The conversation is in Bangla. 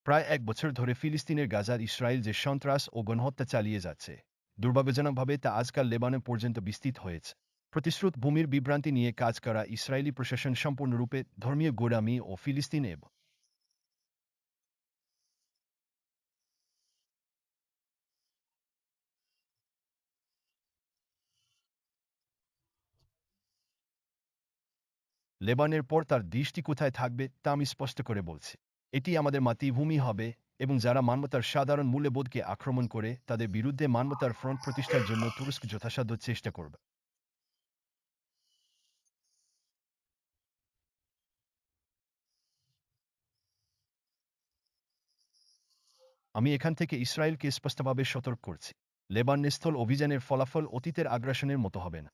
প্রায় ১ বছর ধরে ফিলিস্তিনের গাজার ইসরায়েল যে সন্ত্রাস ও গণহত্যা চালিয়ে যাচ্ছে, দুর্ভাগ্যজনকভাবে তা আজকাল লেবানন পর্যন্ত বিস্তৃত হয়েছে। প্রতিশ্রুত ভূমির বিভ্রান্তি নিয়ে কাজ করা ইসরায়েলি প্রশাসন সম্পূর্ণরূপে ধর্মীয় গোঁড়ামি ও ফিলিস্তিনে লেবানের পর তার দৃষ্টি কোথায় থাকবে তা আমি স্পষ্ট করে বলছি। এটি আমাদের মাতৃভূমি হবে এবং যারা মানবতার সাধারণ মূল্যবোধকে আক্রমণ করে তাদের বিরুদ্ধে মানবতার ফ্রন্ট প্রতিষ্ঠার জন্য তুরস্ক যথাসাধ্য চেষ্টা করবে। আমি এখান থেকে ইসরায়েলকে স্পষ্টভাবে সতর্ক করছি। লেবানন স্থল অভিযানের ফলাফল অতীতের আগ্রাসনের মতো হবে না।